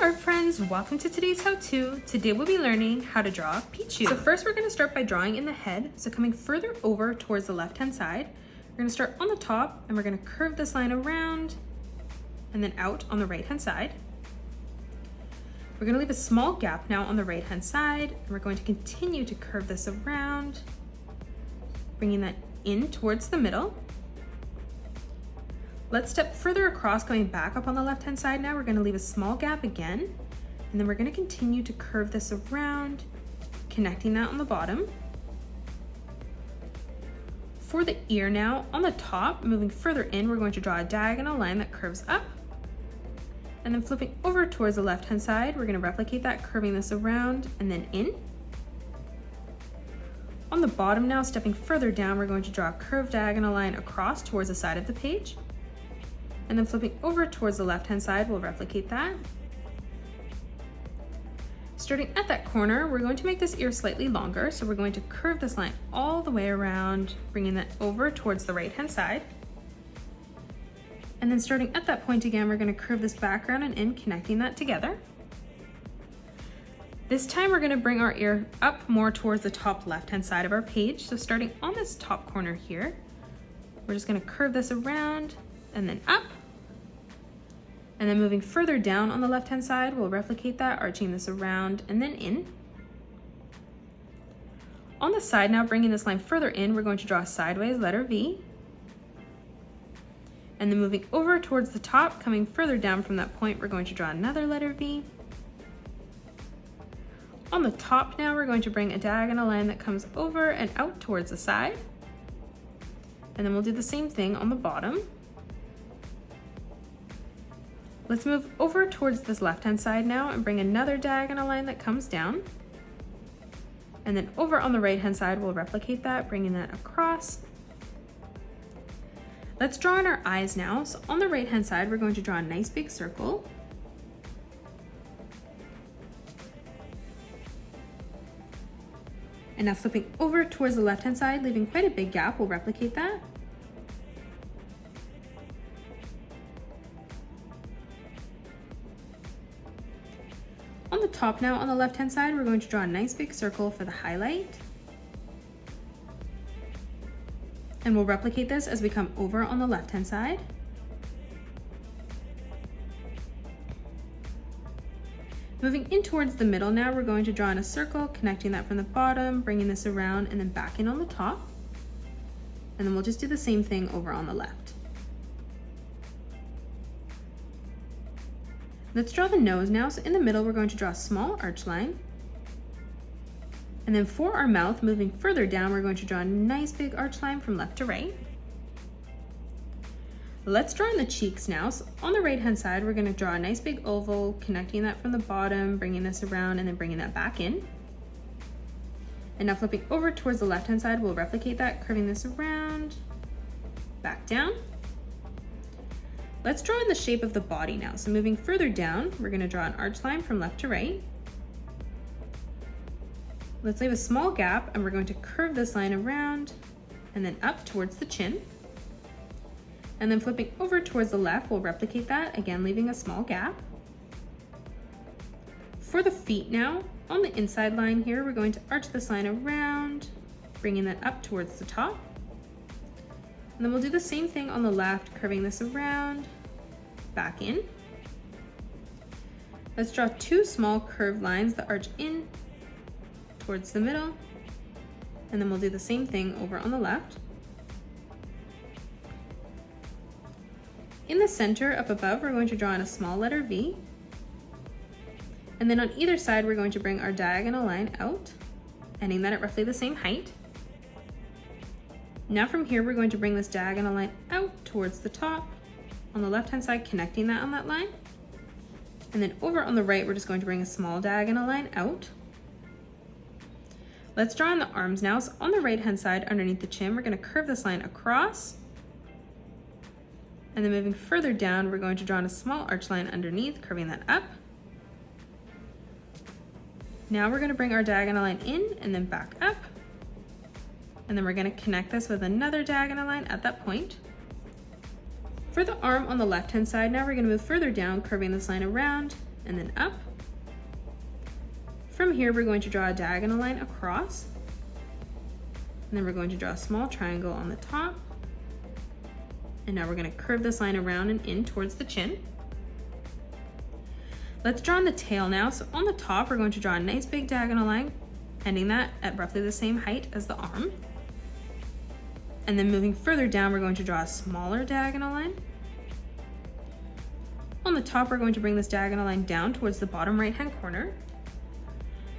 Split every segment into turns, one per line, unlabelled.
art friends, welcome to today's how-to. Today we'll be learning how to draw Pichu. So first we're going to start by drawing in the head. So coming further over towards the left-hand side, we're going to start on the top and we're going to curve this line around and then out on the right-hand side. We're going to leave a small gap now on the right-hand side and we're going to continue to curve this around, bringing that in towards the middle. Let's step further across, going back up on the left-hand side now. We're going to leave a small gap again, and then we're going to continue to curve this around, connecting that on the bottom. For the ear now, on the top, moving further in, we're going to draw a diagonal line that curves up, and then flipping over towards the left-hand side, we're going to replicate that, curving this around and then in. On the bottom now, stepping further down, we're going to draw a curved diagonal line across towards the side of the page. And then flipping over towards the left-hand side, we'll replicate that. Starting at that corner, we're going to make this ear slightly longer, so we're going to curve this line all the way around, bringing that over towards the right-hand side. And then starting at that point again, we're going to curve this background and in, connecting that together. This time we're going to bring our ear up more towards the top left-hand side of our page. So starting on this top corner here, we're just going to curve this around and then up. And then moving further down on the left-hand side, we'll replicate that, arching this around and then in. On the side now, bringing this line further in, we're going to draw a sideways letter V. And then moving over towards the top, coming further down from that point, we're going to draw another letter V. On the top now, we're going to bring a diagonal line that comes over and out towards the side. And then we'll do the same thing on the bottom. Let's move over towards this left-hand side now and bring another diagonal line that comes down. And then over on the right-hand side, we'll replicate that, bringing that across. Let's draw in our eyes now. So on the right-hand side, we're going to draw a nice big circle. And now flipping over towards the left-hand side, leaving quite a big gap, we'll replicate that. On the top now, on the left-hand side, we're going to draw a nice big circle for the highlight. And we'll replicate this as we come over on the left-hand side. Moving in towards the middle now, we're going to draw in a circle, connecting that from the bottom, bringing this around and then back in on the top. And then we'll just do the same thing over on the left. Let's draw the nose now. So in the middle, we're going to draw a small arch line. And then for our mouth, moving further down, we're going to draw a nice big arch line from left to right. Let's draw in the cheeks now. So on the right-hand side, we're going to draw a nice big oval, connecting that from the bottom, bringing this around, and then bringing that back in. And now flipping over towards the left-hand side, we'll replicate that, curving this around, back down. Let's draw in the shape of the body now. So moving further down, we're going to draw an arch line from left to right. Let's leave a small gap and we're going to curve this line around and then up towards the chin. And then flipping over towards the left, we'll replicate that, again leaving a small gap. For the feet now, on the inside line here, we're going to arch this line around, bringing that up towards the top. And then we'll do the same thing on the left, curving this around, back in. Let's draw two small curved lines that arch in towards the middle. And then we'll do the same thing over on the left. In the center up above, we're going to draw in a small letter V. And then on either side, we're going to bring our diagonal line out, ending that at roughly the same height. Now from here, we're going to bring this diagonal line out towards the top on the left-hand side, connecting that on that line. And then over on the right, we're just going to bring a small diagonal line out. Let's draw in the arms now. So on the right-hand side, underneath the chin, we're going to curve this line across. And then moving further down, we're going to draw in a small arch line underneath, curving that up. Now we're going to bring our diagonal line in and then back up. And then we're going to connect this with another diagonal line at that point. For the arm on the left-hand side, now we're going to move further down, curving this line around, and then up. From here, we're going to draw a diagonal line across. And then we're going to draw a small triangle on the top. And now we're going to curve this line around and in towards the chin. Let's draw on the tail now. So on the top, we're going to draw a nice big diagonal line, ending that at roughly the same height as the arm. And then moving further down, we're going to draw a smaller diagonal line. On the top, we're going to bring this diagonal line down towards the bottom right-hand corner.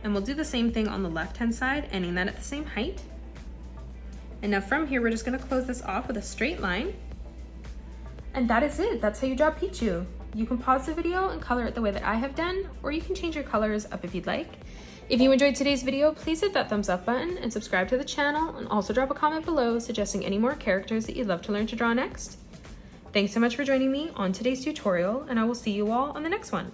And we'll do the same thing on the left-hand side, ending that at the same height. And now from here, we're just gonna close this off with a straight line. And that is it. That's how you draw Pichu. You can pause the video and color it the way that I have done, or you can change your colors up if you'd like. If you enjoyed today's video, please hit that thumbs up button and subscribe to the channel, and also drop a comment below suggesting any more characters that you'd love to learn to draw next. Thanks so much for joining me on today's tutorial, and I will see you all on the next one.